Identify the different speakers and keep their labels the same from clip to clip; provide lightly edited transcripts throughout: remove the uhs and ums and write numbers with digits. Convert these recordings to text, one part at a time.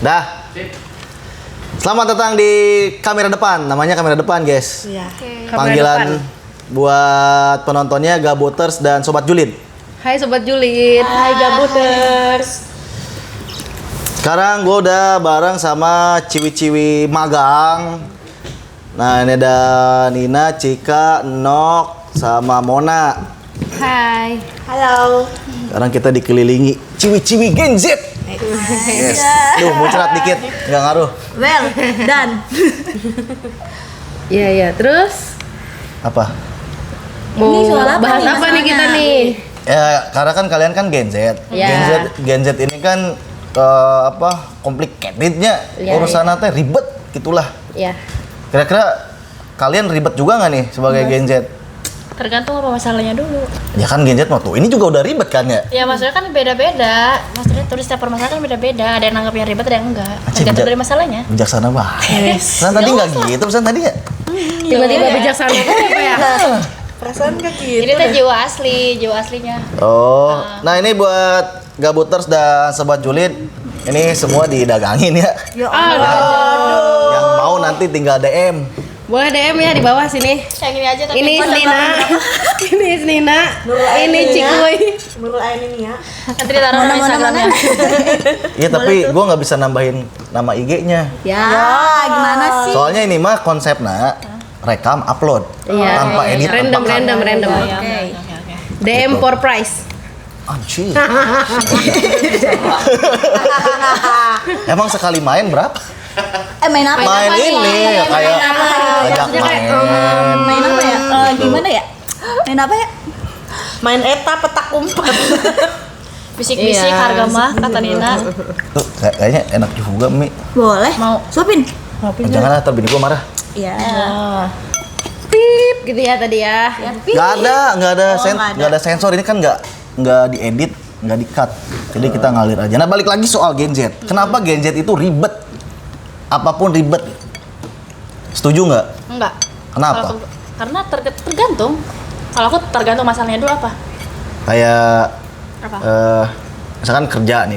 Speaker 1: Dah. Selamat datang di kamera depan. Namanya kamera depan, guys.
Speaker 2: Iya.
Speaker 1: Panggilan buat penontonnya Gabuters dan Sobat Julid.
Speaker 2: Hai Sobat Julid.
Speaker 3: Hai Gabuters.
Speaker 1: Sekarang gue udah bareng sama ciwi-ciwi magang. Nah, ini ada Nina, Cika, Nok, sama Mona.
Speaker 2: Hai.
Speaker 3: Halo.
Speaker 1: Sekarang kita dikelilingi ciwi-ciwi Gen Z. Yes. Duh, muncrat dikit, nggak ngaruh.
Speaker 3: Well, dan
Speaker 2: Iya, terus
Speaker 1: Apa?
Speaker 2: mau
Speaker 3: Ini soal apa
Speaker 2: bahas
Speaker 3: nih
Speaker 2: apa nih
Speaker 3: masalahnya?
Speaker 2: kita nih?
Speaker 1: Ya, karena kan kalian kan Gen Z.
Speaker 2: Iya.
Speaker 1: Gen Z ini kan complicatednya
Speaker 2: Iya,
Speaker 1: urusan teh ribet gitulah.
Speaker 2: Ya.
Speaker 1: Kira-kira kalian ribet juga nggak nih sebagai Gen Z?
Speaker 4: Tergantung apa masalahnya dulu.
Speaker 1: Ya kan Gen Z mau tuh, ini juga udah ribet kan ya?
Speaker 4: Ya maksudnya kan beda-beda. Maksudnya tulis setiap permasalahan kan beda-beda. Ada yang nanggapnya ribet, ada yang enggak. Tergantung dari masalahnya.
Speaker 1: Bijaksana banget. Pesan tadi nggak gitu, pesan tadi ya?
Speaker 2: Tiba-tiba bijaksana tuh apa ya?
Speaker 3: perasaan gak gitu.
Speaker 4: Jadi itu jiwa aslinya.
Speaker 1: Oh, nah ini buat Gabuters dan Sobat Julid, ini semua didagangin ya.
Speaker 3: Ya Allah.
Speaker 1: Yang mau nanti tinggal DM.
Speaker 2: Boleh DM ya di bawah sini.
Speaker 4: Yang ini aja tapi
Speaker 2: Ini Nina. Ini Nina. Ini Cikuy.
Speaker 3: Nurul Ain ini ya.
Speaker 4: nanti ditaruh di Instagramnya.
Speaker 1: Iya tapi gue nggak bisa nambahin nama IG-nya.
Speaker 3: Ya, gimana sih?
Speaker 1: Soalnya ini mah konsepnya rekam upload
Speaker 2: Iya.
Speaker 1: tanpa edit
Speaker 2: Random.
Speaker 4: Oke.
Speaker 2: DM for price.
Speaker 1: Anjir. Emang sekali main berapa?
Speaker 3: Main apa?
Speaker 1: Main ini ya kayak ajak main.
Speaker 3: Main apa ya? Gimana ya? Main apa ya? Main eta petak umpet.
Speaker 4: Bisik-bisik
Speaker 2: Iya.
Speaker 4: harga mah kata Nina.
Speaker 1: Tuh kayaknya enak juga Mi.
Speaker 3: Boleh.
Speaker 4: Mau.
Speaker 3: Suapin.
Speaker 1: Jangan lah, ntar bini gue marah.
Speaker 3: Iya.
Speaker 2: Pip gitu ya tadi ya.
Speaker 1: Nggak ada
Speaker 3: nggak ada.
Speaker 1: nggak ada sensor. Ini kan nggak diedit, nggak di-cut. Jadi kita ngalir aja. Nah balik lagi soal Gen Z. Kenapa Gen Z itu ribet? Apapun ribet. Setuju nggak?
Speaker 4: Enggak.
Speaker 1: Kenapa?
Speaker 4: Kalau aku- karena tergantung. Kalau aku tergantung masalahnya dulu apa?
Speaker 1: Kayak
Speaker 4: Apa?
Speaker 1: misalkan kerja.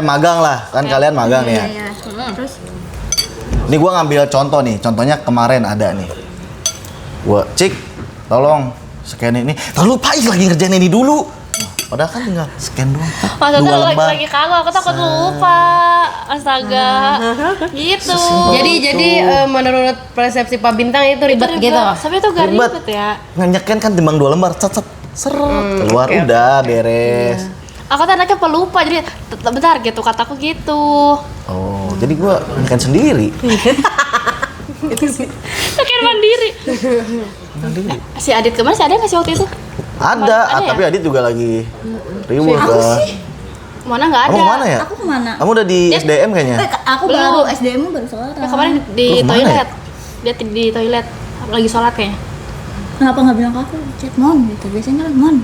Speaker 1: Magang lah, kan kalian magang nih ya.
Speaker 3: Terus
Speaker 1: Ini gua ngambil contoh nih, contohnya kemarin ada nih. Gua cik, tolong scan ini. Lupa lagi ngerjain ini dulu. Padahal kan tinggal scan doang.
Speaker 4: Maksudnya lagi kagak, aku takut lupa. Astaga. Gitu.
Speaker 2: Jadi menurut persepsi Pak Bintang itu ribet gitu.
Speaker 4: Tapi itu gak ribet ya.
Speaker 1: Ngenyeken kan timbang 2 lembar, seret. Keluar
Speaker 2: oke,
Speaker 1: udah beres.
Speaker 4: Aku tuh anaknya pelupa, jadi bentar gitu, kataku gitu.
Speaker 1: Oh, jadi gua nyeken sendiri.
Speaker 4: Kakek mandiri. Si Adit kemana? Si Adit nggak sih waktu itu?
Speaker 1: Ada,
Speaker 4: Ada ya?
Speaker 1: tapi Adit juga lagi ribut kan.
Speaker 4: Mana nggak ada.
Speaker 1: Kamu kemana ya?
Speaker 3: aku kemana?
Speaker 1: Kamu udah di SDM kayaknya?
Speaker 3: Aku
Speaker 4: Belum.
Speaker 3: baru SDM baru sekarang.
Speaker 4: Ya, kemarin di
Speaker 1: Lu kemana
Speaker 4: toilet. Dia di toilet lagi sholat kayaknya.
Speaker 3: Kenapa nggak bilang ke aku? Chat Mon gitu. Biasanya kan Mon.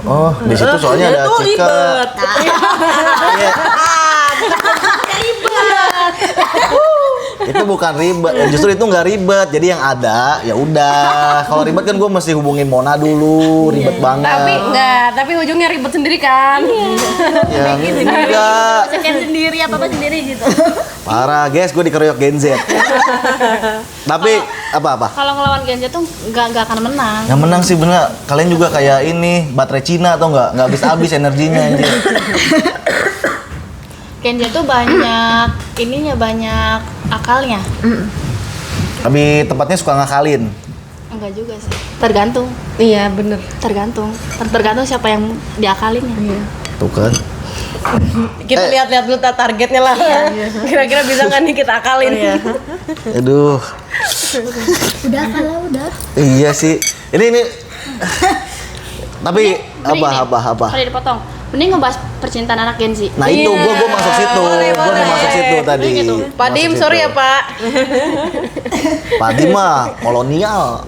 Speaker 1: Oh, di situ soalnya ada Cika. Iya. Itu bukan ribet, justru itu nggak ribet. Jadi yang ada ya udah. Kalau ribet kan gue mesti hubungin Mona dulu, ribet banget.
Speaker 2: Tapi ujungnya ribet sendiri kan.
Speaker 1: Ya enggak.
Speaker 3: Sekian sendiri apa sendiri gitu.
Speaker 1: Parah, guys, gue dikeroyok Gen Z. Tapi apa?
Speaker 4: Kalau ngelawan Gen Z tuh nggak akan menang.
Speaker 1: Yang menang sih bener. Kalian juga kayak ini baterai Cina atau nggak habis-habis energinya anjir.
Speaker 4: Gen Z tuh banyak banyak akalnya.
Speaker 1: Tapi tempatnya suka ngakalin.
Speaker 4: Enggak juga sih. Tergantung.
Speaker 2: Iya bener.
Speaker 4: Tergantung siapa yang diakalinnya.
Speaker 1: Tuh kan.
Speaker 2: Kita lihat-lihat dulu targetnya lah. Kira-kira bisa nggak nih kita akalin?
Speaker 1: Aduh.
Speaker 3: Udah kalau udah.
Speaker 1: Iya sih. Ini. Tapi apa?
Speaker 4: Kalau dipotong. Mending ngebahas percintaan anak Gen Z.
Speaker 1: Nah itu gue masuk situ, gue mau masuk situ tadi.
Speaker 4: Gitu.
Speaker 2: Pak Dim, sorry ya Pak.
Speaker 1: Pak Dim mah kolonial.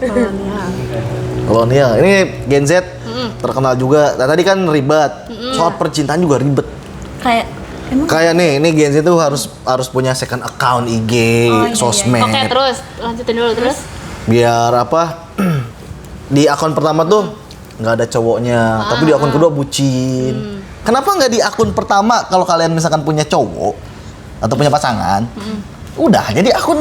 Speaker 1: Ini Gen Z terkenal juga. Nah, tadi kan ribet. Soal percintaan juga ribet.
Speaker 3: Kayak emang
Speaker 1: Kayak nih, ini Gen Z tuh harus punya second account IG, sosmed.
Speaker 4: Oke, terus lanjutin dulu terus.
Speaker 1: Biar apa? Di akun pertama tuh nggak ada cowoknya, tapi di akun kedua bucin. Kenapa nggak di akun pertama kalau kalian misalkan punya cowok, atau punya pasangan, udah jadi akun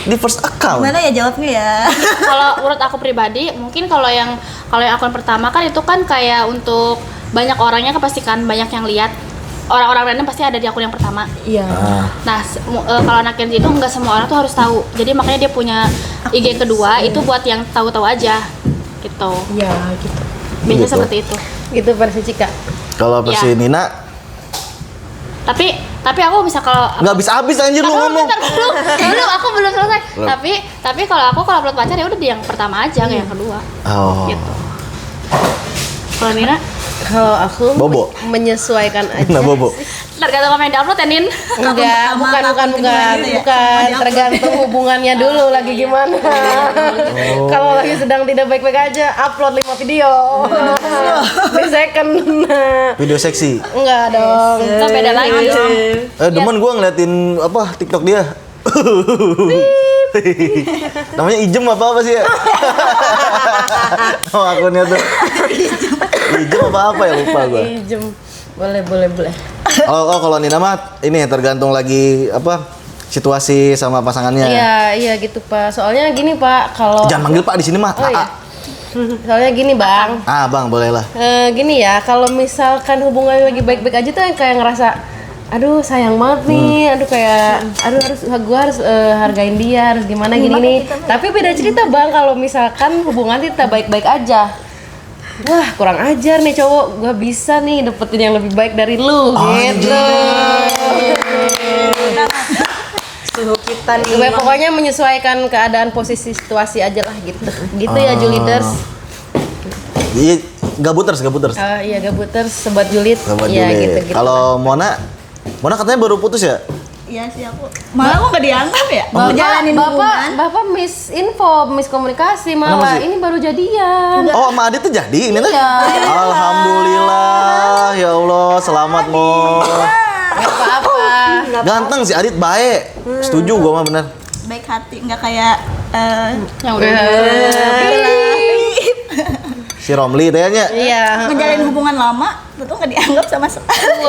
Speaker 1: di first account.
Speaker 3: Gimana ya jawabnya ya?
Speaker 4: Kalau menurut aku pribadi, mungkin kalau yang akun pertama kan itu kan kayak untuk banyak orangnya kan pasti kan banyak yang lihat. Orang-orang random pasti ada di akun yang pertama.
Speaker 2: Iya.
Speaker 4: Nah, kalau anak Gen Z itu nggak semua orang tuh harus tahu. Jadi makanya dia punya IG kedua itu buat yang tahu-tahu aja, gitu.
Speaker 2: Iya, gitu.
Speaker 4: Biasanya
Speaker 1: Gitu.
Speaker 4: seperti itu.
Speaker 2: Gitu versi Cika.
Speaker 1: Kalau versi
Speaker 4: Iya.
Speaker 1: Nina
Speaker 4: Tapi aku bisa kalau
Speaker 1: nggak habis-habis anjir lu ngomong.
Speaker 4: Bentar, dulu aku belum selesai.
Speaker 1: Belum.
Speaker 4: Tapi kalau upload pacar ya udah di yang pertama aja, nggak yang kedua.
Speaker 1: Oh.
Speaker 4: Gitu. Kalau Nina,
Speaker 2: Kalau aku
Speaker 1: Bobo.
Speaker 2: menyesuaikan aja.
Speaker 1: Nah, Bobo.
Speaker 4: tergantung apa yang di-upload ya, Nin.
Speaker 2: Enggak, bukan, tergantung hubungannya dulu lagi gimana. Kalau lagi sedang tidak baik-baik aja, upload 5 video. Di second.
Speaker 1: Video seksi.
Speaker 2: Enggak dong.
Speaker 4: Itu beda lagi.
Speaker 1: Demen gua ngeliatin apa TikTok dia. Namanya Ijem apa sih ya? Oh akunnya tuh. Ijem apa ya lupa gua.
Speaker 2: Ijem. Boleh.
Speaker 1: Kalau Nina mah ini tergantung lagi apa situasi sama pasangannya.
Speaker 2: Iya gitu Pak. Soalnya gini Pak, kalau
Speaker 1: Jangan manggil Pak di sini mah.
Speaker 2: Oh iya. Soalnya gini Bang.
Speaker 1: Bang boleh lah.
Speaker 2: Gini ya, kalau misalkan hubungannya lagi baik-baik aja tuh yang kayak ngerasa aduh sayang banget nih, gua harus hargain dia, harus gimana gini nih. Tapi beda cerita Bang kalau misalkan hubungan kita baik-baik aja. Wah, kurang ajar nih cowok, gua bisa nih dapetin yang lebih baik dari lu gitu.
Speaker 3: Suhu kita nih.
Speaker 2: Gue pokoknya menyesuaikan keadaan posisi situasi aja lah gitu. Gitu ya Juliders.
Speaker 1: Iya, gabuters.
Speaker 2: Iya gabuters, sobat Julid.
Speaker 1: Sama
Speaker 2: Iya
Speaker 1: Juliet.
Speaker 2: gitu.
Speaker 1: Kalau Mona katanya baru putus ya?
Speaker 3: Iya sih aku. Malah aku nggak dianggap ya. Ngejalanin hubungan.
Speaker 2: Bapak miskomunikasi
Speaker 1: Kenapa
Speaker 2: malah
Speaker 1: sih?
Speaker 2: ini baru jadian.
Speaker 1: Oh, sama Adit tuh jadi ini tuh?
Speaker 2: Iya.
Speaker 1: Alhamdulillah, ya Allah, selamat Mon.
Speaker 2: Gak apa-apa.
Speaker 1: Ganteng si Adit baik. Setuju gua mah bener.
Speaker 3: Baik hati, nggak kayak
Speaker 4: Yang udah.
Speaker 1: Si Romli kayaknya.
Speaker 2: Iya.
Speaker 3: ngejalin hubungan lama, tentu nggak dianggap sama sekali.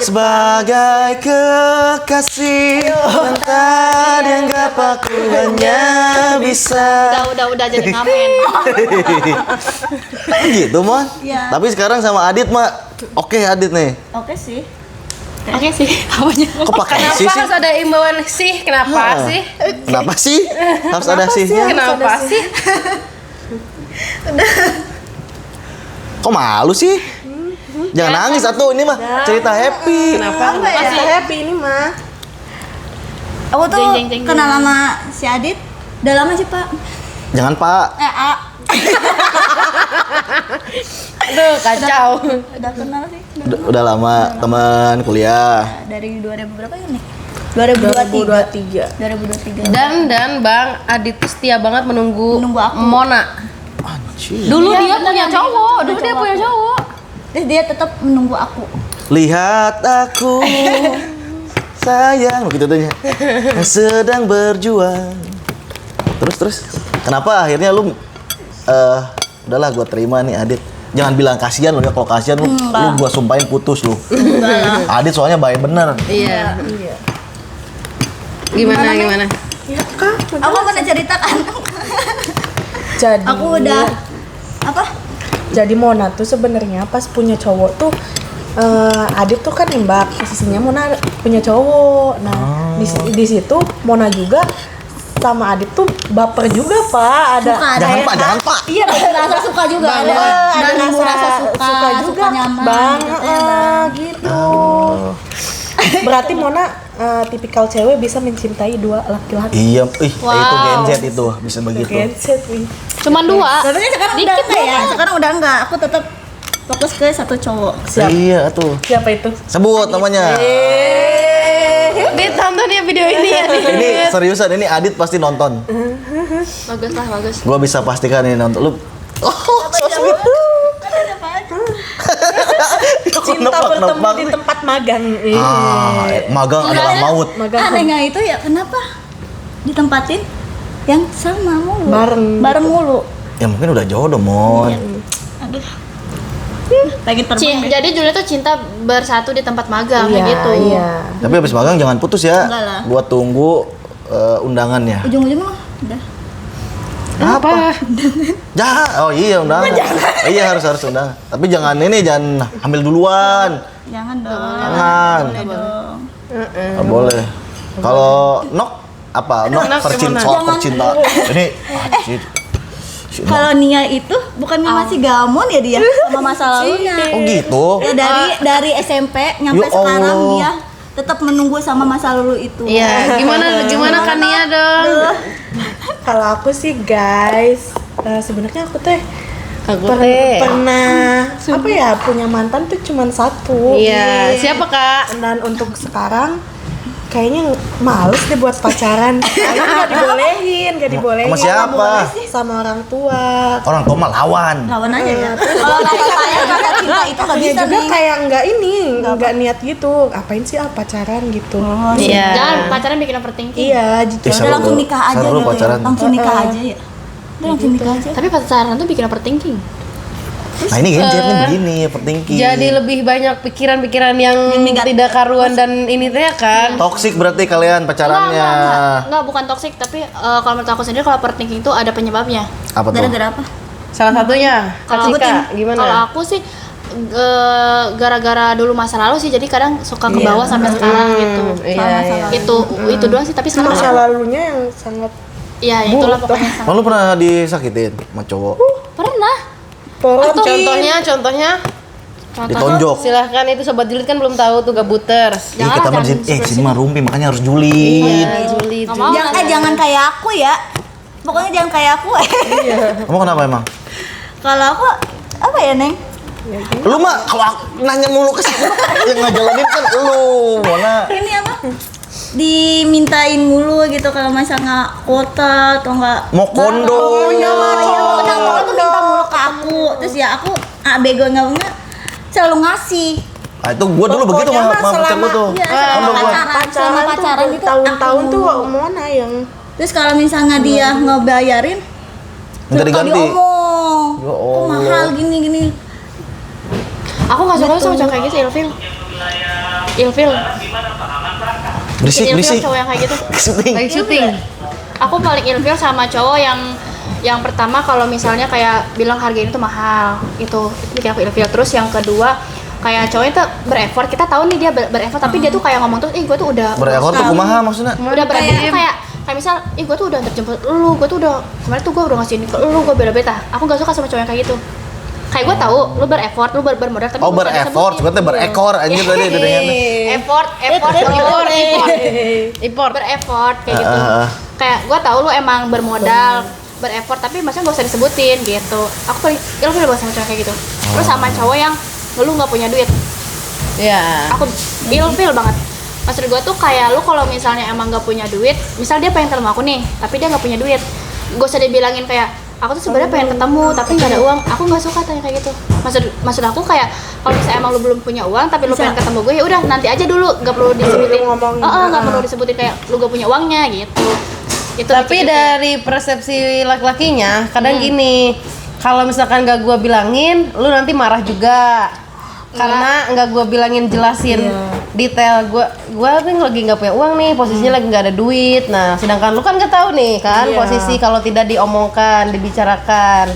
Speaker 1: Sebagai kekasih mantan yang gak aku hanya bisa.
Speaker 4: Udah jadi ngamen.
Speaker 1: Gitu Mon.
Speaker 3: Iya.
Speaker 1: Tapi sekarang sama Adit mah oke Adit nih.
Speaker 3: Oke sih.
Speaker 4: Oke sih, apanya?
Speaker 1: Kok pakai
Speaker 2: Kenapa
Speaker 1: sih?
Speaker 2: harus ada imbauan sih? Kenapa sih?
Speaker 1: Kenapa sih? Harus ada sihnya.
Speaker 2: Kenapa sih?
Speaker 1: Kok malu sih? Jangan nangis atuh, ini mah cerita happy.
Speaker 2: Kenapa?
Speaker 3: Apa ya?
Speaker 2: Masih happy ini mah.
Speaker 3: Aku tuh
Speaker 4: Jeng.
Speaker 3: kenal sama si Adit udah lama sih Pak.
Speaker 1: Jangan Pak.
Speaker 2: Aduh, kacau.
Speaker 3: Udah kenal sih.
Speaker 1: Udah lama teman kuliah.
Speaker 3: Dari 2000 berapa ini? 2023. 2023.
Speaker 2: Dan Bang Adit tuh setia banget menunggu
Speaker 3: aku.
Speaker 2: Mona.
Speaker 1: Anjir.
Speaker 2: Dulu dia punya cowok,
Speaker 3: Terus dia tetap menunggu aku.
Speaker 1: Lihat aku sayang begitu tuh sedang berjuang. Terus kenapa akhirnya lu udahlah gua terima nih Adit. Jangan bilang kasihan lu ya, kalau kasihan lu gua sumpahin putus lu. Adit soalnya baik bener.
Speaker 2: Iya. Gimana?
Speaker 3: Aku pernah ceritakan.
Speaker 5: Jadi
Speaker 3: Aku udah apa?
Speaker 5: Jadi Mona tuh sebenarnya pas punya cowok tuh Adit tuh kan imbak, posisinya Mona punya cowok. Nah, di situ Mona juga sama Adit tuh baper juga, Pak. Ada
Speaker 1: Jangan Pak.
Speaker 3: Iya, rasa suka juga ada. Ada rasa suka
Speaker 5: juga,
Speaker 3: nyaman.
Speaker 5: Bang.
Speaker 3: gitu ya, Bang.
Speaker 5: Gitu. Berarti Mona tipikal cewek bisa mencintai dua laki-laki.
Speaker 1: Iya, itu Gen Z itu bisa begitu.
Speaker 5: Genset, wih.
Speaker 4: Cuman 2.
Speaker 3: Tapi sekarang udah enggak ya? Sekarang udah enggak. Aku tetap fokus ke satu cowok.
Speaker 1: Iya tuh.
Speaker 5: Siapa itu?
Speaker 1: Sebut namanya.
Speaker 2: Dit tonton ya video ini ya.
Speaker 1: Ini seriusan, ini Adit pasti nonton.
Speaker 4: Bagus.
Speaker 1: Gua bisa pastikan ini nonton. Lu
Speaker 5: Cinta bertemu di tempat magang.
Speaker 1: Magang adalah maut.
Speaker 3: Anehnya itu ya kenapa ditempatin yang sama mulu?
Speaker 5: Bareng
Speaker 3: Bareng mulu.
Speaker 1: Ya mungkin udah jodoh, Mon.
Speaker 3: Aduh. Lagi terbang.
Speaker 4: Jadi Julia tuh cinta bersatu di tempat magang kayak gitu.
Speaker 5: Iya.
Speaker 1: Tapi habis magang jangan putus ya.
Speaker 3: Enggak lah.
Speaker 1: Gua tunggu undangannya.
Speaker 3: Ujung-ujungnya mah udah.
Speaker 2: Apa?
Speaker 1: Jangan. Oh iya undangan. Oh, iya harus undangan. Tapi jangan jangan hamil duluan.
Speaker 3: Jangan dong.
Speaker 1: Jangan.
Speaker 3: Boleh dong.
Speaker 1: Nggak boleh. Kalau Nok apa? Nok soal percintaan. Ini si Nok.
Speaker 3: Kalau Nia itu bukannya masih gamon ya dia sama masa lalunya.
Speaker 1: Oh gitu.
Speaker 3: Ya dari SMP
Speaker 1: Ya
Speaker 3: nyampe sekarang
Speaker 1: Allah.
Speaker 3: dia tetap menunggu sama masa lalu itu.
Speaker 2: Iya, gimana kan Nia dong?
Speaker 5: Kalau aku sih guys, sebenarnya aku teh
Speaker 2: Aku teh.
Speaker 5: pernah apa ya punya mantan tuh cuman satu.
Speaker 2: Iya, siapa Kak?
Speaker 5: Dan untuk sekarang kayaknya males deh buat pacaran. Kayaknya nggak dibolehin.
Speaker 1: Sama siapa?
Speaker 5: Sama orang tua.
Speaker 1: Orang tua mah lawan.
Speaker 3: Lawan aja ya. Kalau kata saya kata cinta itu nggak
Speaker 5: Dia
Speaker 3: bisa
Speaker 5: juga
Speaker 3: nih.
Speaker 5: kayak nggak niat gitu. Apain sih pacaran gitu?
Speaker 2: Iya.
Speaker 4: Jangan pacaran bikin overthinking.
Speaker 5: Iya, gitu.
Speaker 1: Seru
Speaker 3: Udah langsung
Speaker 1: tuh.
Speaker 3: nikah aja
Speaker 1: Seru
Speaker 3: gitu
Speaker 1: pacaran.
Speaker 3: ya. Langsung nikah aja ya. Udah langsung nikah aja.
Speaker 4: Tapi pacaran tuh bikin overthinking.
Speaker 1: Nah ini genjernya begini, overthinking.
Speaker 2: Jadi lebih banyak pikiran-pikiran yang
Speaker 3: negatif.
Speaker 2: tidak karuan dan ini teh kan.
Speaker 1: Toxic berarti kalian pacarannya.
Speaker 4: Enggak, bukan toxic, tapi kalau menurut aku sendiri kalau overthinking itu ada penyebabnya.
Speaker 1: Apa tuh?
Speaker 3: Gara-gara apa?
Speaker 2: Salah satunya, Kak
Speaker 4: Kalau
Speaker 2: Cika, gimana?
Speaker 4: Kalau aku sih gara-gara dulu masa lalu sih, jadi kadang suka ke bawah sampai sekarang gitu.
Speaker 2: Iya.
Speaker 4: Itu doang sih, tapi sekarang
Speaker 5: Masa lalunya yang sangat
Speaker 4: iya itulah pokoknya.
Speaker 1: Oh, lu pernah disakitin sama cowok?
Speaker 4: Pernah.
Speaker 5: porot.
Speaker 2: Contohnya,
Speaker 1: Ditonjok.
Speaker 2: silahkan itu sobat julid kan belum tahu tuh gabuters.
Speaker 1: Ih, kita mah di sini mah rumpi, makanya harus julid.
Speaker 2: Iya, julid.
Speaker 4: Nggak mau.
Speaker 3: Jangan kayak aku ya. Pokoknya jangan kayak aku.
Speaker 1: Kamu kenapa emang?
Speaker 3: Kalau aku apa ya, Neng?
Speaker 1: Lu mah kalau nanya mulu ke siapa yang ngejalanin kan lu. Mana?
Speaker 3: Ini apa? Dimintain mulu gitu kalau masa nggak kuota atau nggak
Speaker 1: Mau kondo.
Speaker 3: udah mau tuh minta mulu ke aku, terus ya aku bego nggak selalu ngasih.
Speaker 1: Ah, itu gua dulu begitu
Speaker 5: Pokoknya
Speaker 1: sama pacar gua tuh.
Speaker 3: Iya, selama
Speaker 1: Kondo gua.
Speaker 3: selama pacaran
Speaker 5: tuh
Speaker 3: itu
Speaker 5: tahun-tahun
Speaker 3: aku
Speaker 5: tuh
Speaker 3: mulu.
Speaker 5: Mona yang
Speaker 3: Terus kalau misalnya dia ngebayarin,
Speaker 1: Minta
Speaker 3: suka
Speaker 1: diganti.
Speaker 3: diomong,
Speaker 1: Ya
Speaker 3: "Kok
Speaker 1: Allah.
Speaker 3: mahal gini.
Speaker 4: Aku nggak suka sama cowok kayak gitu, ilfil.
Speaker 1: Berisik,
Speaker 4: Ilfil
Speaker 1: berisik.
Speaker 4: cowok yang kayak gitu.
Speaker 1: Syuting.
Speaker 2: Lagi syuting.
Speaker 4: Aku paling ilfil sama cowok yang pertama kalau misalnya kayak bilang harganya itu mahal, itu bikin aku ilfil. Terus yang kedua kayak cowoknya tuh bereffort, kita tahu nih dia bereffort, tapi dia tuh kayak ngomong terus, gue tuh udah
Speaker 1: Berekor tuh kumaha maksudnya?
Speaker 4: udah berani kayak misal, gue tuh udah terjemput lu, gue tuh udah kemarin tuh gue udah ngasih ini ke lu, gue bela-bela. Aku gak suka sama cowok yang kayak gitu. Kayak gue tahu lu bereffort, lu bermodal, tapi
Speaker 1: Oh,
Speaker 4: gua nggak
Speaker 1: bereffort,
Speaker 4: disebutin.
Speaker 1: berarti berekor anjir tadi dengannya.
Speaker 4: Effort,
Speaker 2: Impor.
Speaker 4: bereffort kayak gitu.
Speaker 1: Ah.
Speaker 4: Kayak gue tahu lu emang bermodal, bereffort, tapi maksudnya gak usah disebutin gitu. Aku paling ilfil banget sama cowok kayak gitu. Terus sama cowok yang lu nggak punya duit,
Speaker 2: Ya.
Speaker 4: aku ilfil banget. Maksud gue tuh kayak lu kalau misalnya emang gak punya duit, misal dia pengen ketemu aku nih, tapi dia gak punya duit, gak usah dibilangin kayak aku tuh sebenarnya pengen ketemu tapi nggak ada uang. Aku nggak suka tanya kayak gitu. Maksud aku kayak kalau misalnya emang lu belum punya uang tapi lu pengen ketemu gue, ya udah nanti aja dulu, nggak perlu disebutin. Nggak perlu disebutin kayak lu gak punya uangnya gitu. Itu
Speaker 2: Tapi dari persepsi laki-lakinya kadang gini, kalau misalkan gak gua bilangin, lu nanti marah juga. Karena nggak gua bilangin jelasin detail gua tuh lagi nggak punya uang nih, posisinya lagi nggak ada duit. Nah, sedangkan lu kan nggak tahu nih kan posisi kalau tidak diomongkan, dibicarakan.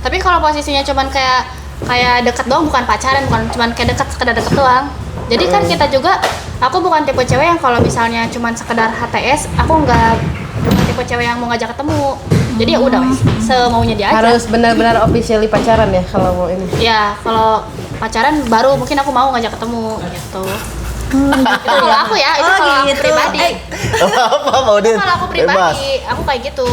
Speaker 4: Tapi kalau posisinya cuman kayak deket doang, bukan pacaran, bukan cuman kayak sekedar deket doang. Jadi kan kita juga, aku bukan tipe cewek yang kalau misalnya cuman sekedar HTS, aku bukan tipe cewek yang mau ngajak ketemu. Jadi ya udah wes, semaunya dia aja.
Speaker 2: Harus benar-benar officially pacaran ya kalau mau ini.
Speaker 4: Ya, kalau pacaran baru mungkin aku mau ngajak ketemu gitu. Itu kalau aku ya, itu kalau aku
Speaker 3: gitu.
Speaker 4: pribadi.
Speaker 1: Apa mau
Speaker 4: Itu
Speaker 1: Din?
Speaker 4: kalau aku
Speaker 1: Bebas.
Speaker 4: pribadi, aku kayak gitu.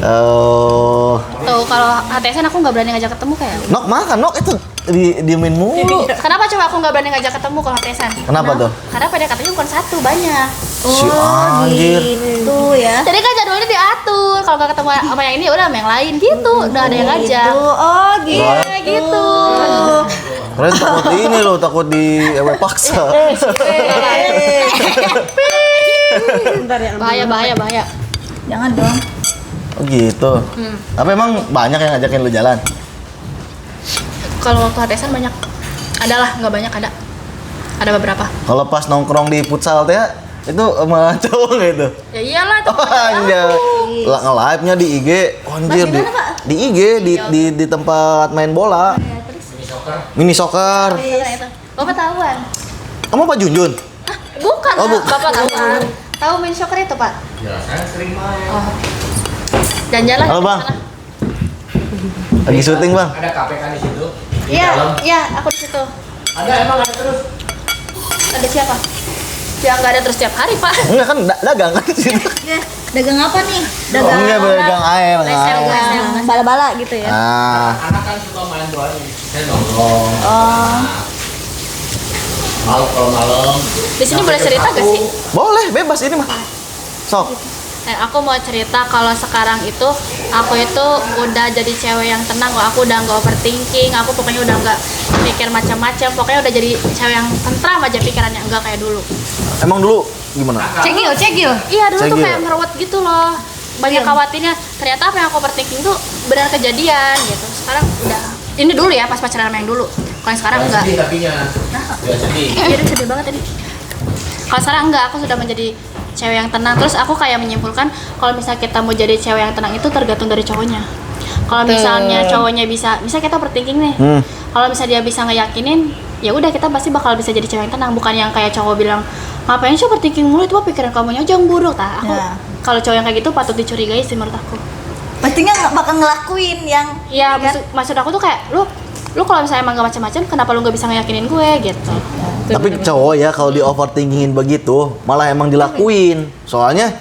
Speaker 1: Oh.
Speaker 4: Tuh, kalau HTSan aku nggak berani ngajak ketemu kayak.
Speaker 1: Nok makan, Nok itu diemin mulu.
Speaker 4: Kenapa coba aku nggak berani ngajak ketemu kalau HTSan?
Speaker 1: Kenapa tuh?
Speaker 4: Karena PDKT-nya bukan satu, banyak.
Speaker 1: Si anjir.
Speaker 3: Gitu ya.
Speaker 4: Jadi kan jadwalnya diatur. Kalau nggak ketemu sama yang ini, udah sama yang lain gitu. Udah ada yang ngajak.
Speaker 3: Oh gitu.
Speaker 4: Iya, gitu.
Speaker 1: Keren takut ini loh, takut di ewe paksa.
Speaker 4: Bahaya.
Speaker 3: Jangan dong.
Speaker 1: Oh gitu. Apa emang banyak yang ngajakin lu jalan?
Speaker 4: Kalau waktu HTSan banyak. Adalah, nggak banyak ada. Ada beberapa.
Speaker 1: Kalau pas nongkrong di futsal teh itu sama cowok nggak itu?
Speaker 4: Ya iyalah,
Speaker 1: Oh anjir, nge-live-nya di IG, oh, anjir di IG di tempat main bola, mini soccer.
Speaker 4: itu. Bapak tahuan.
Speaker 1: Kamu Pak Junjun?
Speaker 4: Bukan,
Speaker 1: Oh, bukan.
Speaker 4: Bapak tahuan. Tahu main soccer itu, Pak?
Speaker 6: Ya, saya sering main.
Speaker 4: Oh. Jalan-jalan.
Speaker 1: Halo,
Speaker 4: ke
Speaker 1: Bang.
Speaker 4: sana.
Speaker 1: Lagi syuting Bang?
Speaker 6: Ada KPK di situ. Di
Speaker 4: Iya,
Speaker 6: dalam.
Speaker 4: iya, aku di situ.
Speaker 6: Ada emang ada terus.
Speaker 4: Ada siapa? Ya nggak ada terus tiap hari, Pak.
Speaker 1: Enggak kan dagang kan di situ.
Speaker 3: Dagang apa nih?
Speaker 1: Oh, enggak dagang air.
Speaker 3: Dagang bala-bala gitu ya.
Speaker 1: Ah,
Speaker 6: Anak kan suka main bola nih. Saya nongkrong.
Speaker 3: Oh.
Speaker 6: Kalau malam.
Speaker 4: Di sini boleh cerita gak sih?
Speaker 1: boleh bebas ini mah. Sok.
Speaker 4: Aku mau cerita kalau sekarang itu aku itu udah jadi cewek yang tenang kok. Aku udah nggak overthinking. Aku pokoknya udah nggak mikir macam-macam. Pokoknya udah jadi cewek yang tentram aja pikirannya, enggak kayak dulu.
Speaker 1: Emang dulu gimana?
Speaker 2: Cegil.
Speaker 4: Iya dulu tuh
Speaker 1: Cegil.
Speaker 4: kayak merawat gitu loh. Banyak khawatirnya. Ternyata apa yang aku overthinking tuh benar kejadian gitu. Sekarang udah. Ini dulu ya pas pacaran sama yang dulu. Kalau yang sekarang enggak.
Speaker 6: Sedih tapinya. Ya sedih.
Speaker 4: Iya udah sedih banget ini. Kalau sekarang enggak, aku sudah menjadi cewek yang tenang. Terus aku kayak menyimpulkan kalau misalnya kita mau jadi cewek yang tenang itu tergantung dari cowoknya. Kalau misalnya cowoknya bisa kita overthinking nih. Kalau misalnya dia bisa ngeyakinin, ya udah kita pasti bakal bisa jadi cewek yang tenang. Bukan yang kayak cowok bilang ngapain sih overthinking mulu, itu mah pikiran kamunya aja yang buruk. Aku
Speaker 3: Ya.
Speaker 4: kalau cowok yang kayak gitu patut dicurigai sih menurut aku.
Speaker 3: Pastinya nggak bakal ngelakuin yang
Speaker 4: Iya, maksud aku tuh kayak lu kalau misalnya emang gak macam-macam, kenapa lu gak bisa ngeyakinin gue gitu.
Speaker 1: Tapi cowok ya kalau di overthinkingin begitu malah emang dilakuin. Soalnya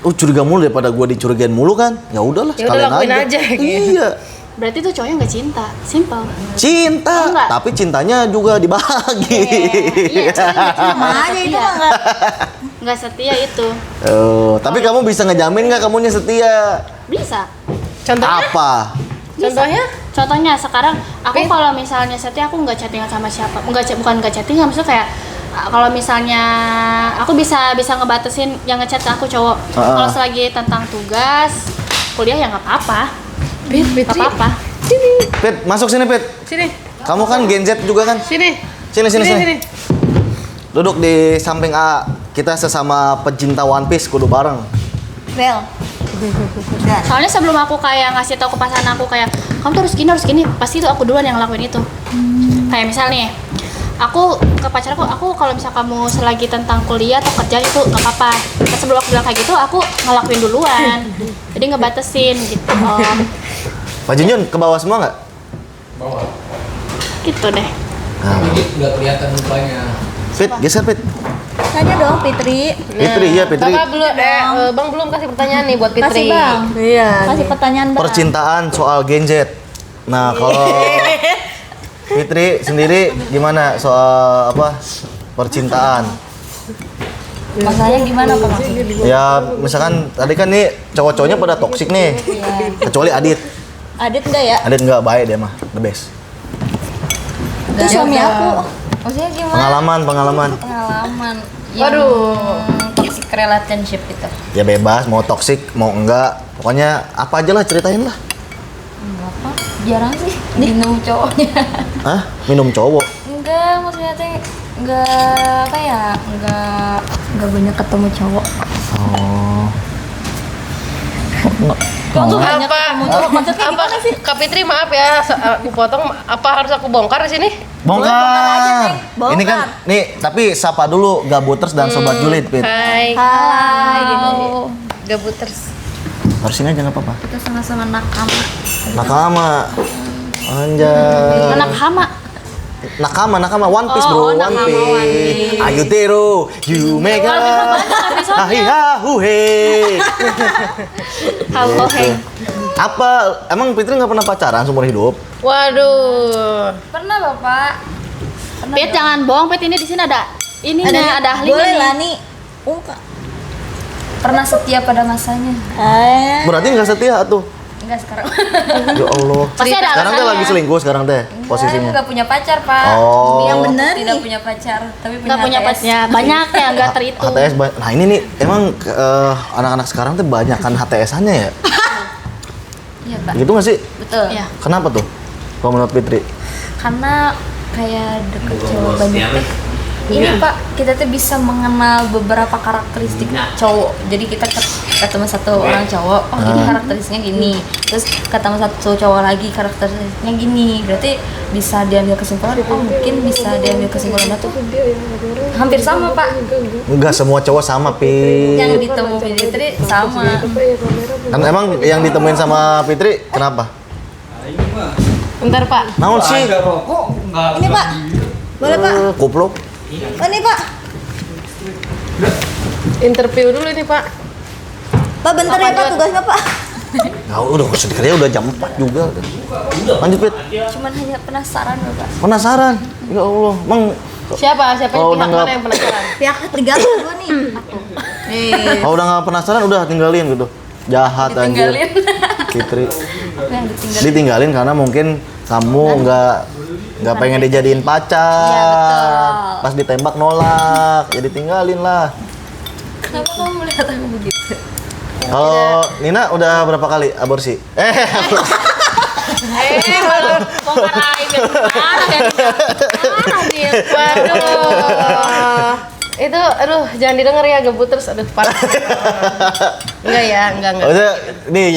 Speaker 1: curiga mulu daripada gua dicurigain mulu kan. Ya udahlah
Speaker 2: Ya udah
Speaker 1: sekalian
Speaker 2: lakuin aja, gitu.
Speaker 1: Iya.
Speaker 4: Berarti tuh cowoknya nggak cinta, simple.
Speaker 1: Cinta,
Speaker 4: Oh, enggak.
Speaker 1: tapi cintanya juga dibagi.
Speaker 4: Iya,
Speaker 3: sama aja itu mah
Speaker 4: nggak setia itu.
Speaker 1: Oh, tapi kamu bisa ngejamin nggak kamunya setia?
Speaker 4: Bisa.
Speaker 2: Contohnya?
Speaker 1: Apa?
Speaker 2: Contohnya?
Speaker 4: Contohnya sekarang aku kalau misalnya setia aku nggak chattingan sama siapa, bukan nggak chattingan, maksudnya kayak kalau misalnya aku bisa ngebatasin yang ngechat ke aku cowok. Kalau selagi tentang tugas kuliah ya nggak apa-apa, nggak apa-apa.
Speaker 1: Pit, masuk sini Pit.
Speaker 2: Sini.
Speaker 1: Kamu kan Gen Z juga kan?
Speaker 2: Sini.
Speaker 1: Sini. Duduk di samping A. Kita sesama pecinta One Piece kudu bareng.
Speaker 3: Bel.
Speaker 4: Soalnya sebelum aku kayak ngasih tahu ke pasangan aku kayak kamu tuh harus gini, pasti itu aku duluan yang ngelakuin itu. Kayak misal nih, aku ke pacar aku kalau misal kamu selagi tentang kuliah atau kerja itu nggak apa-apa. Nah, sebelum aku bilang kayak gitu, aku ngelakuin duluan. Jadi ngebatasin gitu.
Speaker 1: Pak Junjun ke bawah semua nggak?
Speaker 6: Bawa.
Speaker 4: Gitu deh.
Speaker 1: Nah,
Speaker 6: Jadi nggak kelihatan mukanya.
Speaker 1: Pit, geser Pit.
Speaker 3: Tanya dong Fitri.
Speaker 1: Fitri, ya Fitri.
Speaker 2: Bapak belum, Bang belum kasih pertanyaan nih buat
Speaker 3: Kasih
Speaker 2: Fitri.
Speaker 3: Bang.
Speaker 5: Iya.
Speaker 3: Kasih pertanyaan Bang.
Speaker 1: Percintaan soal Gen Z. Nah, kalau Fitri sendiri gimana soal apa? Percintaan.
Speaker 3: Masalahnya gimana Pak maksudnya?
Speaker 1: Ya, misalkan tadi kan nih cowok-cowoknya pada toksik nih. Kecuali Adit.
Speaker 3: Adit enggak ya?
Speaker 1: Adit nggak baik dia mah, the best.
Speaker 3: Itu suami aku.
Speaker 7: Maksudnya gimana?
Speaker 1: Pengalaman.
Speaker 7: Pengalaman yang
Speaker 2: Waduh.
Speaker 7: toxic relationship itu.
Speaker 1: Ya bebas, mau toksik, mau enggak. Pokoknya apa aja lah ceritain lah.
Speaker 7: Enggak apa? Jarang sih minum cowoknya.
Speaker 1: Hah? Minum cowok?
Speaker 7: Enggak, maksudnya teh enggak apa ya? Enggak banyak ketemu cowok.
Speaker 1: Oh.
Speaker 3: Kok tuh banyak
Speaker 2: Apa?
Speaker 3: ketemu cowok? Maksudnya
Speaker 2: Apa
Speaker 3: gimana sih?
Speaker 2: Kak Fitri maaf ya, aku potong. Apa harus aku bongkar di sini?
Speaker 1: Bongkar.
Speaker 3: aja, Neng. Bongkar.
Speaker 1: Ini kan nih, tapi sapa dulu Gabuters dan Sobat Julid, Pit.
Speaker 2: Hai.
Speaker 3: Hai gitu.
Speaker 2: Gabuters.
Speaker 1: Harus sini aja nggak apa-apa.
Speaker 7: Kita sama-sama nakama.
Speaker 1: Nakama. Anjay.
Speaker 4: Anak hama.
Speaker 1: Nakama, One Piece bro, One
Speaker 4: Nakama,
Speaker 1: Piece.
Speaker 4: One Piece.
Speaker 1: Ayo Tero, you make
Speaker 4: One Piece mah
Speaker 1: up.
Speaker 4: banyak episodenya.
Speaker 1: Hai hu he.
Speaker 4: Halo heng.
Speaker 1: Apa? Emang Fitri nggak pernah pacaran seumur hidup?
Speaker 2: Waduh.
Speaker 7: Pernah Bapak?
Speaker 4: Pit jangan bohong, Pit ini di sini ada ada ahlinya
Speaker 3: Boleh
Speaker 4: nih.
Speaker 3: lah nih. Ungkap.
Speaker 7: Pernah setia pada masanya.
Speaker 1: Berarti nggak setia tuh.
Speaker 7: Enggak sekarang.
Speaker 1: Ya Allah.
Speaker 4: Pasti ada
Speaker 1: Sekarang teh
Speaker 4: alasannya.
Speaker 1: lagi selingkuh sekarang teh posisinya.
Speaker 7: Enggak punya pacar, Pak.
Speaker 1: Oh.
Speaker 3: Yang bener
Speaker 7: Tidak
Speaker 3: nih.
Speaker 7: punya pacar, tapi punya
Speaker 4: Nggak punya
Speaker 7: HTS.
Speaker 4: pacar. Banyak yang nggak teritu.
Speaker 1: HTS nah ini nih emang anak-anak sekarang tuh banyakan HTS-annya ya?
Speaker 7: Iya, Pak.
Speaker 1: Gitu nggak sih?
Speaker 7: Betul.
Speaker 4: Iya.
Speaker 1: Kenapa tuh? Kalau menurut Fitri?
Speaker 7: karena kayak deket cowok banyak teh. Ini Pak, kita tuh bisa mengenal beberapa karakteristik cowok. Jadi kita ketemu satu orang cowok, oh ini karakteristiknya gini. Terus ketemu satu cowok lagi karakteristiknya gini. Berarti bisa diambil kesimpulan, oh mungkin bisa diambil kesimpulannya tuh hampir sama Pak.
Speaker 1: Enggak semua cowok sama, Pi.
Speaker 7: Yang ditemuin Fitri sama.
Speaker 1: Kan emang yang ditemuin sama Fitri kenapa?
Speaker 2: Bentar Pak.
Speaker 1: Naon sih?
Speaker 3: Ini Pak, boleh Pak?
Speaker 1: Goblok.
Speaker 3: Oh, ini Pak.
Speaker 2: Interview dulu nih Pak.
Speaker 3: Pak bentar ya Pak, tugasnya Pak.
Speaker 1: Nah, udah sebenarnya udah jam 4 juga. Lanjut, Fit.
Speaker 7: Cuman hanya penasaran Bapak.
Speaker 1: Penasaran? Ya Allah, Mang.
Speaker 2: Siapa yang
Speaker 1: Oh, udah
Speaker 2: pihak
Speaker 1: nggak-
Speaker 2: mana yang penasaran?
Speaker 3: Pihak ketiga gue nih. Aku.
Speaker 1: Kalau udah nggak penasaran, udah tinggalin gitu. Jahat anjir. Fitri.
Speaker 7: Yang ditinggal.
Speaker 1: Ditinggalin karena mungkin kamu nggak pengen dijadiin pacar.
Speaker 7: Iya, betul.
Speaker 1: Pas ditembak nolak, ya ditinggalin lah.
Speaker 7: Kenapa kamu melihat aku begitu?
Speaker 1: Kalau Nina udah berapa kali aborsi?
Speaker 2: Malah bongkar aib yang parah ya. Parah nih. Waduh. Itu aduh jangan didengar ya gebut terus aduh parah. Enggak ya, enggak.
Speaker 1: Maksudnya,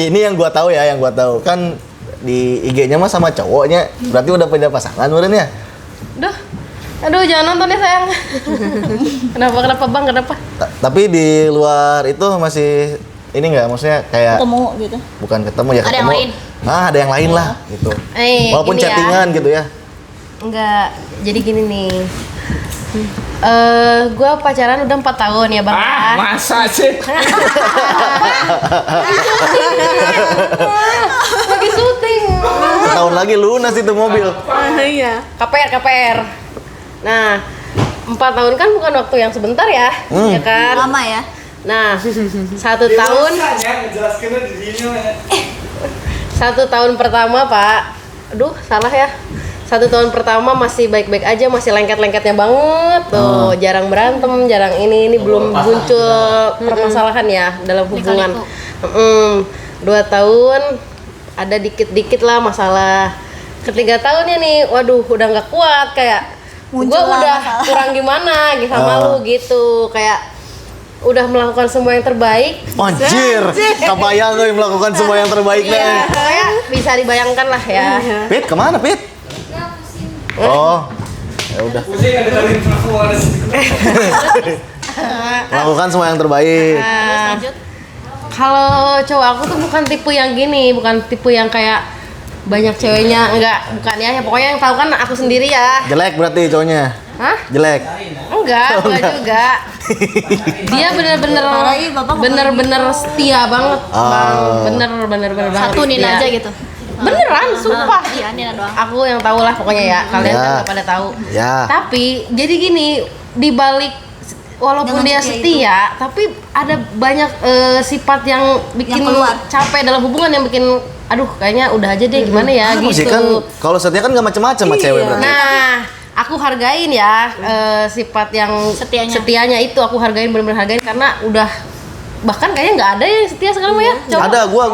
Speaker 1: ini yang gua tahu ya, yang gua tahu kan di IG-nya mah sama cowoknya, berarti udah punya pasangan mungkin ya?
Speaker 2: Aduh jangan nonton ya sayang. Kenapa Bang? Kenapa?
Speaker 1: Tapi di luar itu masih ini nggak, maksudnya kayak
Speaker 3: Ketemu gitu.
Speaker 1: bukan ketemu ya
Speaker 4: Ada
Speaker 1: ketemu.
Speaker 4: yang lain?
Speaker 1: Nah, ada yang lain lah gitu. Walaupun
Speaker 2: gini ya.
Speaker 1: chattingan gitu ya.
Speaker 2: Enggak. Jadi gini nih. Gua pacaran udah 4 tahun ya Bang. ya.
Speaker 6: Masa sih?
Speaker 2: Lagi syuting.
Speaker 1: Setahun lagi lunas itu mobil.
Speaker 5: Iya.
Speaker 2: KPR. Nah, 4 tahun kan bukan waktu yang sebentar ya, ya kan?
Speaker 3: Lama ya.
Speaker 2: Nah, 1 tahun, 1 tahun pertama Pak, aduh salah ya. 1 tahun pertama masih baik-baik aja, masih lengket-lengketnya banget tuh, jarang berantem, jarang ini belum muncul permasalahan ya dalam hubungan. 2 tahun ada dikit-dikit lah masalah. Ketiga tahunnya nih, waduh udah nggak kuat kayak gue
Speaker 3: Muncul lah
Speaker 2: udah
Speaker 3: masalah.
Speaker 2: kurang gimana gitu sama lu gitu kayak udah melakukan semua yang terbaik.
Speaker 1: Anjir, kebayang gue melakukan semua yang terbaik
Speaker 2: Iya,
Speaker 1: deh.
Speaker 2: kayak bisa dibayangkan lah ya.
Speaker 1: Pit, kemana Pit? Oh, ya udah. Melakukan semua yang terbaik.
Speaker 2: Nah, kalau cowok aku tuh bukan tipe yang gini, bukan tipe yang kayak banyak ceweknya, bukan ya. Pokoknya yang tahu kan aku sendiri ya.
Speaker 1: Jelek berarti cowoknya.
Speaker 2: Hah?
Speaker 1: Jelek.
Speaker 2: Enggak juga. Dia bener-bener setia banget, Bang. Bener banget.
Speaker 4: Satu Nina
Speaker 2: setia.
Speaker 4: aja gitu.
Speaker 2: Beneran, sumpah.
Speaker 4: Iya, Nina doang.
Speaker 2: Aku yang tahu lah pokoknya ya. Kalian
Speaker 1: Ya.
Speaker 2: kan nggak pada tahu.
Speaker 1: Ya.
Speaker 2: Tapi jadi gini, dibalik walaupun
Speaker 3: Dengan
Speaker 2: dia
Speaker 3: setia
Speaker 2: setia, tapi ada banyak sifat yang bikin
Speaker 3: Yang keluar.
Speaker 2: capek dalam hubungan yang bikin aduh kayaknya udah aja deh gimana ya
Speaker 1: Apa sih
Speaker 2: gitu.
Speaker 1: kan kalau setia kan nggak macam-macam sama cewek berarti.
Speaker 2: Nah, aku hargain ya sifat yang
Speaker 4: Setianya.
Speaker 2: itu aku hargain bener-bener hargain karena udah bahkan kayaknya nggak ada yang setia sekarang mah ya. Coba.
Speaker 1: Ada gua.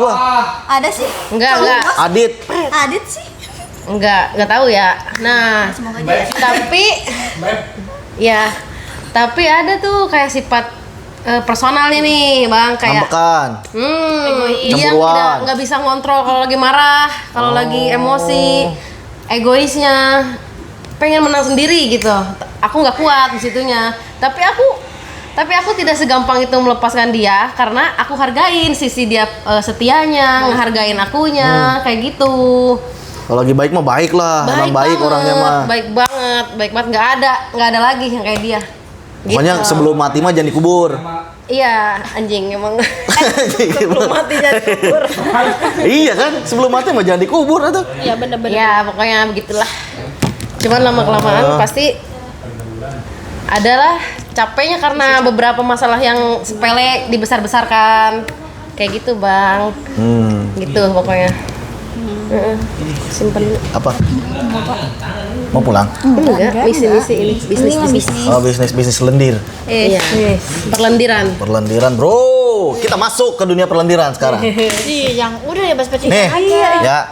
Speaker 3: Ada sih.
Speaker 2: Enggak.
Speaker 1: Adit.
Speaker 3: Adit sih.
Speaker 2: Enggak tahu ya. Nah,
Speaker 3: Semoga aja ya.
Speaker 2: tapi ya tapi ada tuh kayak sifat personalnya nih bang kayak
Speaker 1: Ngambekan.
Speaker 2: dia
Speaker 1: Cemburuan.
Speaker 2: nggak bisa ngontrol kalau lagi marah kalau lagi emosi egoisnya pengen menang sendiri gitu aku nggak kuat di situnya tapi aku tidak segampang itu melepaskan dia karena aku hargain sisi dia setianya ngehargain akunya kayak gitu.
Speaker 1: Kalau lagi baik mah baik lah. Emang baik
Speaker 2: banget,
Speaker 1: orangnya mah.
Speaker 2: baik banget nggak ada lagi yang kayak dia.
Speaker 1: Pokoknya
Speaker 2: Gitu.
Speaker 1: sebelum mati mah jangan dikubur.
Speaker 2: Iya anjing emang belum mati jadi kubur.
Speaker 1: Iya kan, sebelum mati mah jangan dikubur atau.
Speaker 4: Iya, bener-bener.
Speaker 2: Ya pokoknya begitulah. Cuman lama kelamaan pasti adalah capeknya karena beberapa masalah yang sepele dibesar-besarkan kayak gitu bang. Gitu pokoknya. Simpen dulu.
Speaker 1: Apa? Mau pulang?
Speaker 2: Enggak, misi ini bisnis.
Speaker 1: Oh, bisnis lendir.
Speaker 2: Iya. Perlendiran.
Speaker 1: Perlendiran, bro. Kita masuk ke dunia perlendiran sekarang.
Speaker 4: Iya, yang udah ya bahas pacaran.
Speaker 1: Nih, ya.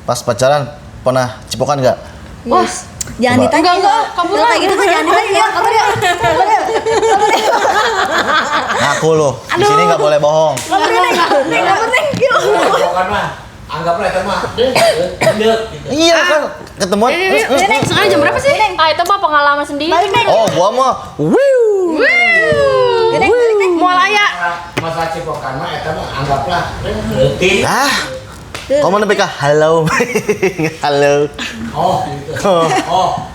Speaker 1: Pas pacaran pernah cipokan nggak?
Speaker 3: Wah, jangan ditanya.
Speaker 2: Enggak, kabur
Speaker 3: Kalau kayak gitu mah jangan ditanya. Ya, kabur ya.
Speaker 1: Ngaku lo. Di sini nggak boleh bohong.
Speaker 3: Kabur ya, Neng. Kabur, Neng. Gila.
Speaker 6: Bukan mah. Anggaplah itu mah. Dek.
Speaker 1: Iya kan, ketemuan.
Speaker 2: Sekarang jam berapa sih?
Speaker 4: Ah itu mah pengalaman sendiri.
Speaker 1: Oh, gua mah. Wiu.
Speaker 2: Mau layak.
Speaker 6: Masalah cipokan mah eta mah anggaplah leutik.
Speaker 1: Ah. Kamu lebih ke halo. Halo.
Speaker 6: Oh, gitu. Oh.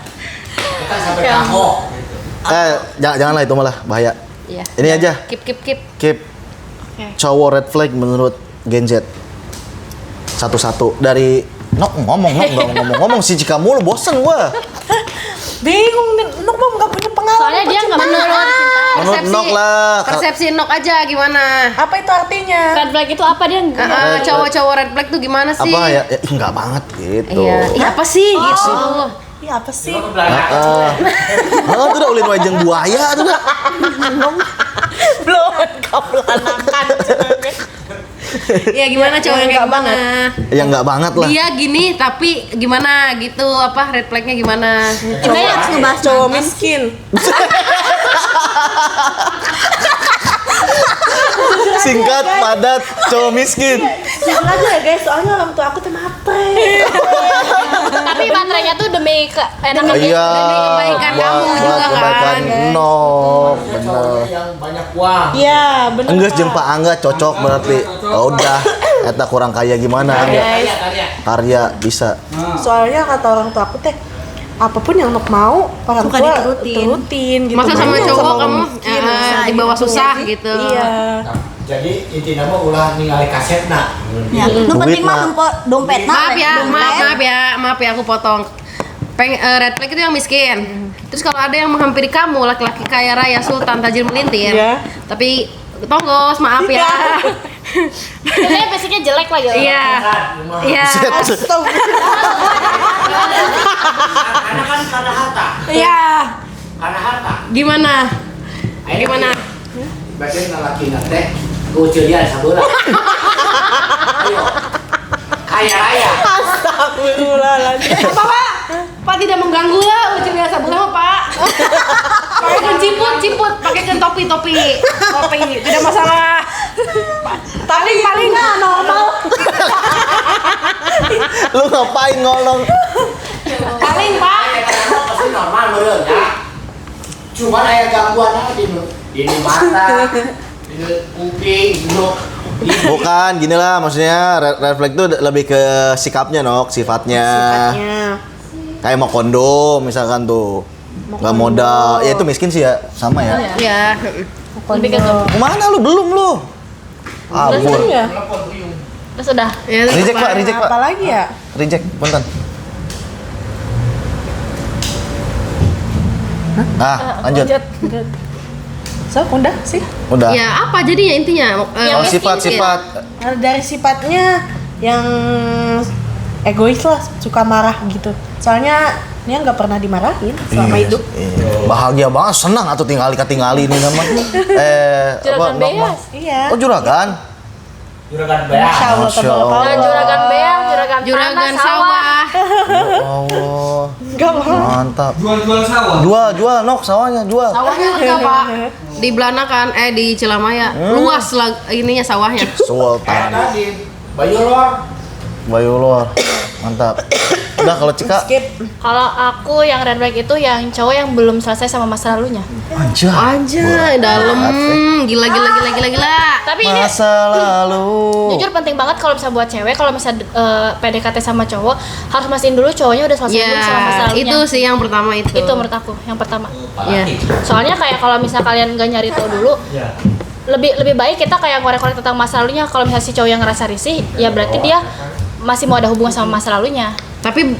Speaker 6: Kita sampai kaho.
Speaker 1: Janganlah itu malah bahaya.
Speaker 2: Iya.
Speaker 1: Ini aja.
Speaker 2: Keep.
Speaker 1: Keep cowok red flag menurut Gen Z. Satu-satu dari ngomong si Cika mulu bosen gua.
Speaker 5: Bingung nih, Nok mah nggak punya pengalaman.
Speaker 4: Soalnya dia nggak menurut
Speaker 1: Menurut Nok lah.
Speaker 2: Persepsi Nok aja gimana?
Speaker 5: Apa itu artinya?
Speaker 4: red flag itu apa dia?
Speaker 2: Cowok-cowok red flag tuh gimana sih?
Speaker 1: Apa ya? Enggak banget gitu.
Speaker 2: Iya, apa sih gitu?
Speaker 5: Iya apa sih?
Speaker 1: Oh, tuh udah ulin wajeng buaya tuh dah.
Speaker 5: Belum kepelanakan.
Speaker 2: Ya gimana cowok yang kayak gimana?
Speaker 1: Ya enggak banget lah.
Speaker 2: Dia gini tapi gimana gitu, apa red flagnya gimana?
Speaker 3: Coba harus ngebahas
Speaker 5: Cowok miskin.
Speaker 1: Singkat, padat, cowok miskin.
Speaker 5: Simpel aja ya guys, soalnya orang tua aku tuh matre.
Speaker 4: Tapi baterainya tuh demi enak
Speaker 1: Oh, iya.
Speaker 2: demi kebaikan kamu
Speaker 1: buat
Speaker 2: juga
Speaker 1: kebaikan
Speaker 2: kan.
Speaker 1: Nok, bener.
Speaker 6: Cowok yang banyak uang.
Speaker 5: Iya, bener.
Speaker 1: Enggeus jeung Pak Angga cocok berarti. Oh, udah, eta kurang kaya gimana Angga? Karya bisa.
Speaker 5: Soalnya kata orang tua aku teh, apapun yang Nok mau, orang
Speaker 3: Suka
Speaker 5: tua
Speaker 3: diturutin.
Speaker 5: turutin gitu.
Speaker 2: Masa sama
Speaker 5: Makanya
Speaker 2: cowok
Speaker 5: orang
Speaker 2: kamu
Speaker 5: miskin,
Speaker 2: di bawah susah gitu.
Speaker 5: Iya.
Speaker 6: Nah, jadi intinya mah ulah ningali kasetna.
Speaker 3: Ya, nu penting
Speaker 1: Duit,
Speaker 3: mah
Speaker 1: Nak.
Speaker 3: dompetna.
Speaker 2: Maaf ya, aku potong. Red flag itu yang miskin. Terus kalau ada yang menghampiri kamu, laki-laki kaya raya, sultan, tajir melintir,
Speaker 5: Iya.
Speaker 2: tapi tonggos, maaf ya.
Speaker 4: Sebenarnya basicnya jelek lah gitu.
Speaker 2: Iya, iya,
Speaker 6: Karena kan karena harta.
Speaker 2: iya.
Speaker 6: Karena harta.
Speaker 2: Gimana? Gimana?
Speaker 6: Bagian lelaki teh kucilian sabeula. Ayo. Kaya raya.
Speaker 5: Astagfirullahaladzim.
Speaker 2: Apa Pak? Pak tidak mengganggu lah, uji biasa bunga Pak. Pakaikan ciput, pakaikan topi, tidak masalah. Paling normal.
Speaker 1: Lu ngapain ngolong?
Speaker 2: Paling Pak.
Speaker 6: Pasti normal meureun ya. Cuman aya gangguan di mata, di kuping, di
Speaker 1: Bukan, gini lah maksudnya red flag tuh lebih ke sikapnya Nok, sifatnya. Kayak mau kondom misalkan tuh. Gak modal, ya itu miskin sih ya, sama ya.
Speaker 2: Iya. Lebih ke
Speaker 1: Kemana lu? Belum lu? Abur.
Speaker 5: Iya.
Speaker 4: Terus udah.
Speaker 2: ya,
Speaker 1: Reject Pak, reject Pak.
Speaker 5: Apalagi ya?
Speaker 1: Reject, punten. Lanjut.
Speaker 5: So, udah sih.
Speaker 1: Udah.
Speaker 2: Ya apa jadinya intinya?
Speaker 1: Oh, sifat-sifat.
Speaker 5: Dari sifatnya yang egois lah, suka marah gitu. Soalnya dia nggak pernah dimarahin selama hidup.
Speaker 1: Iya. Bahagia banget, senang atau tinggali ini nama.
Speaker 4: Juragan
Speaker 1: Nok mah?
Speaker 4: beas.
Speaker 5: Iya.
Speaker 1: Oh, juragan.
Speaker 6: juragan beas.
Speaker 5: Masya Allah,
Speaker 1: Masya
Speaker 5: tabarakallah.
Speaker 1: Allah.
Speaker 4: Juragan beang, juragan
Speaker 2: Juragan
Speaker 4: tanah,
Speaker 2: sawah.
Speaker 1: Ya Allah.
Speaker 5: Enggak mau.
Speaker 1: Mantap.
Speaker 6: Jual sawah.
Speaker 1: Jual, Nok, sawahnya jual.
Speaker 2: Sawahnya enggak Pak. Di Belanda kan, di Cilamaya. Luas lah ininya sawahnya.
Speaker 1: Sultan.
Speaker 6: Ada di Bayulor.
Speaker 1: Bayulor. Mantap. Udah kalau Cika.
Speaker 5: Skip.
Speaker 4: Kalau aku yang red flag itu yang cowok yang belum selesai sama masa lalunya.
Speaker 1: Anjay.
Speaker 2: Anjay, dalam. Gila.
Speaker 4: Tapi ini
Speaker 1: Masa lalu.
Speaker 4: jujur penting banget kalau bisa buat cewek, kalau misalnya PDKT sama cowok harus mastiin dulu cowoknya udah selesai dulu sama masa
Speaker 2: Ya,
Speaker 4: lalunya.
Speaker 2: itu sih yang pertama itu.
Speaker 4: Itu menurut aku yang pertama.
Speaker 2: Ya.
Speaker 4: Soalnya kayak kalau misal kalian gak nyari tahu dulu, lebih baik kita kayak ngorek-ngorek tentang masa lalunya. Kalau misalnya si cowok yang ngerasa risih, ya berarti dia masih mau ada hubungan sama masa lalunya.
Speaker 2: Tapi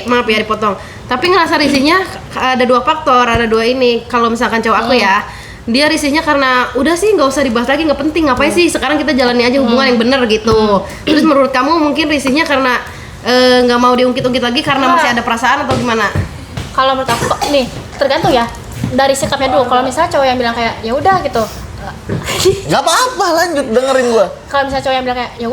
Speaker 2: maaf ya dipotong. Tapi ngerasa risihnya ada dua faktor, ada dua ini. Kalau misalkan cowok aku ya, dia risihnya karena udah sih nggak usah dibahas lagi, nggak penting, ngapain sih sekarang kita jalani aja hubungan yang bener gitu. Terus menurut kamu mungkin risihnya karena nggak mau diungkit-ungkit lagi karena masih ada perasaan atau gimana?
Speaker 4: Kalau menurut aku nih tergantung ya dari sikapnya dulu. Kalau misalnya cowok yang bilang kayak ya udah gitu,
Speaker 1: Gak apa-apa, lanjut dengerin gua.
Speaker 4: kalau misalnya cowok yang bilang kayak ya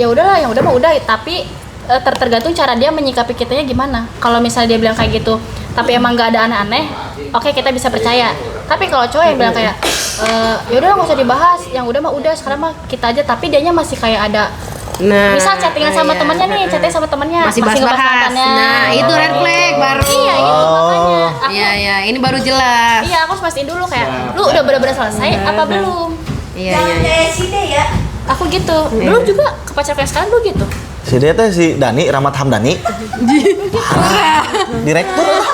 Speaker 4: udah lah, yang udah mah udah, tapi tergantung cara dia menyikapi kitanya gimana. Kalau misalnya dia bilang kayak gitu tapi emang nggak ada aneh-aneh, oke kita bisa percaya. Tapi kalau cowok yang bilang kayak ya udah nggak usah dibahas, yang udah mah udah, sekarang mah kita aja, tapi dianya masih kayak ada misal chattingan sama temannya nih, chatting sama temannya
Speaker 2: masih bahas-bahas.
Speaker 4: mantannya.
Speaker 2: Nah, itu red flag baru.
Speaker 4: Iya itu makanya. Aku,
Speaker 2: Iya, ini baru jelas.
Speaker 4: Iya, aku harus pastiin dulu kayak, lu udah benar-benar selesai apa belum?
Speaker 2: Iya.
Speaker 3: kayak si D ya.
Speaker 4: Aku gitu. Dulu juga ke pacar yang sekarang dulu gitu.
Speaker 1: Si dia teh si Dani, Rahmat Hamdani. Parah. Direktur lah.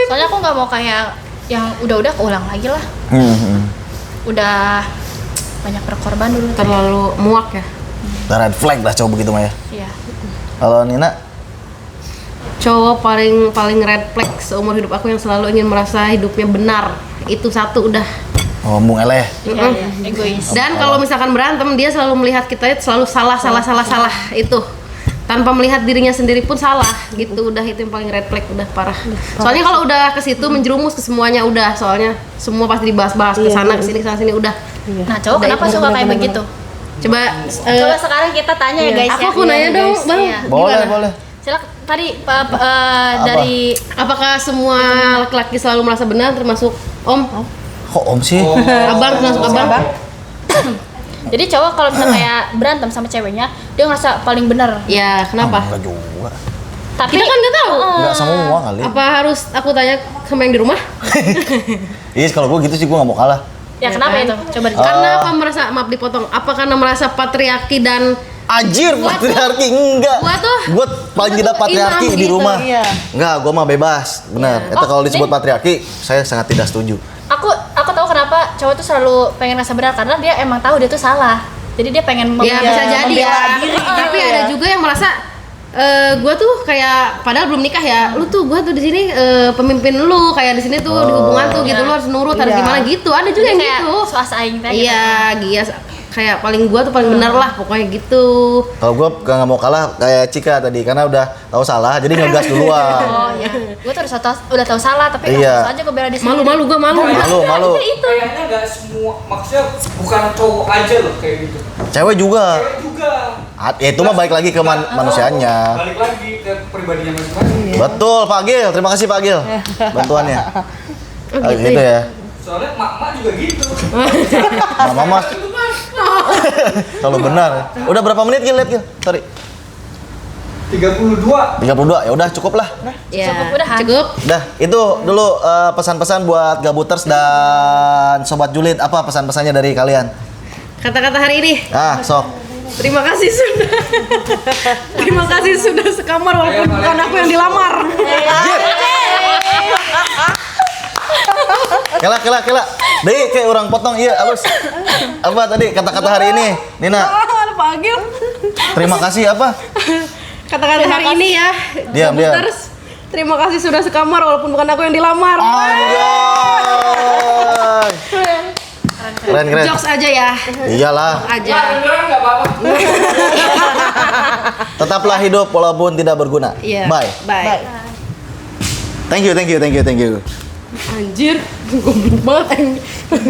Speaker 4: Soalnya aku nggak mau kayak yang udah keulang lagi lah. Udah banyak berkorban dulu.
Speaker 2: Terlalu muak ya.
Speaker 1: Red flag lah cowok begitu mah ya.
Speaker 4: Iya.
Speaker 1: Kalau Nina,
Speaker 2: Cowok paling red flag seumur hidup aku yang selalu ingin merasa hidupnya benar. Itu satu udah.
Speaker 1: ngomong eleh.
Speaker 4: Iya, egois.
Speaker 2: Dan kalau misalkan berantem dia selalu melihat kita itu selalu salah itu. Tanpa melihat dirinya sendiri pun salah gitu. Udah itu yang paling red flag, udah parah. Soalnya kalau udah ke situ menjerumus ke semuanya udah, soalnya semua pasti dibahas-bahas ke sana ke sini udah.
Speaker 4: Nah, cowok kenapa suka kayak begitu?
Speaker 2: Coba
Speaker 4: Coba sekarang kita tanya ya guys ya.
Speaker 2: aku nanya dong, Bang.
Speaker 4: Iya.
Speaker 1: Boleh.
Speaker 4: Silakan tadi dari
Speaker 2: Apakah semua laki-laki selalu merasa benar termasuk Om?
Speaker 1: Kok om sih?
Speaker 2: Abang termasuk abang?
Speaker 4: jadi cowok kalau misalnya kayak berantem sama ceweknya, dia ngerasa paling benar.
Speaker 2: Ya, kenapa?
Speaker 1: Enggak juga.
Speaker 4: Tapi
Speaker 2: Kita kan nggak tahu.
Speaker 1: Enggak semua kali.
Speaker 2: Apa harus aku tanya sama yang di rumah?
Speaker 1: Iya, kalau gue gitu sih gue nggak mau kalah.
Speaker 4: ya kenapa itu? Coba
Speaker 2: Karena apa merasa, maaf dipotong, apa karena merasa patriarki dan
Speaker 1: Anjir, patriarki enggak.
Speaker 2: Gua tuh
Speaker 1: paling tidak patriarki
Speaker 2: imam
Speaker 1: di
Speaker 2: gitu,
Speaker 1: rumah.
Speaker 3: iya.
Speaker 1: Enggak, gua mah bebas. Benar. Itu kalau disebut patriarki, saya sangat tidak setuju.
Speaker 4: aku tahu kenapa cowok tuh selalu pengen rasa benar, karena dia emang tahu dia tuh salah. Jadi dia pengen
Speaker 2: ya bisa jadi ya. Tapi ada juga yang merasa gue tuh kayak padahal belum nikah ya, lu tuh gue tuh di sini pemimpin lu, kayak di sini tuh di hubungan tuh gitu, lu harus nurut, harus gimana gitu. Ada juga yang
Speaker 4: kayak
Speaker 2: gitu.
Speaker 4: swasta aing teh.
Speaker 2: Iya, gias kayak paling gue tuh paling benar lah pokoknya gitu.
Speaker 1: Kalau gua nggak mau kalah kayak Cika tadi karena udah tahu salah, jadi ngegas duluan.
Speaker 4: Oh iya. Gue tuh udah tahu salah, tapi
Speaker 1: Iya.
Speaker 4: terus aja gue bela di sini.
Speaker 2: Malu gue malu.
Speaker 1: Malu.
Speaker 6: Kayaknya nggak semua, maksudnya bukan cowok aja loh kayak gitu.
Speaker 1: Cewek juga.
Speaker 6: Cewek juga.
Speaker 1: Ya itu mah balik lagi ke manusianya.
Speaker 6: Balik lagi ke pribadinya masing-masing.
Speaker 1: Betul, Pak Gil. Terima kasih Pak Gil bantuannya. Gitu ya.
Speaker 6: Soalnya mak-mak juga gitu.
Speaker 1: Mama mas. Kalau benar. Udah berapa menit Gil? Lihat Gil. Sorry.
Speaker 6: 32.
Speaker 1: 32. Ya udah cukup lah.
Speaker 2: Ya,
Speaker 4: Udahan.
Speaker 2: cukup.
Speaker 1: Dah, itu dulu pesan-pesan buat Gabuters dan Sobat Julid. Apa pesan-pesannya dari kalian?
Speaker 2: Kata-kata hari ini.
Speaker 1: Sok.
Speaker 2: Terima kasih sudah sekamar walaupun bukan aku yang dilamar.
Speaker 1: Kela. Dei kayak orang potong iya halus. Apa tadi kata-kata hari ini? Nina.
Speaker 2: Pak Agil.
Speaker 1: Terima kasih apa?
Speaker 2: Kata-kata hari ini ya.
Speaker 1: Diam.
Speaker 2: Gabuters, terima kasih sudah sekamar walaupun bukan aku yang dilamar.
Speaker 1: Anjay. Keren.
Speaker 2: Jokes aja ya.
Speaker 1: Iyalah.
Speaker 2: Aja.
Speaker 6: Beneran nggak apa-apa.
Speaker 1: Tetaplah hidup walaupun tidak berguna.
Speaker 2: Iya.
Speaker 1: Bye.
Speaker 2: Bye.
Speaker 1: Thank you.
Speaker 2: Anjir, goblok banget.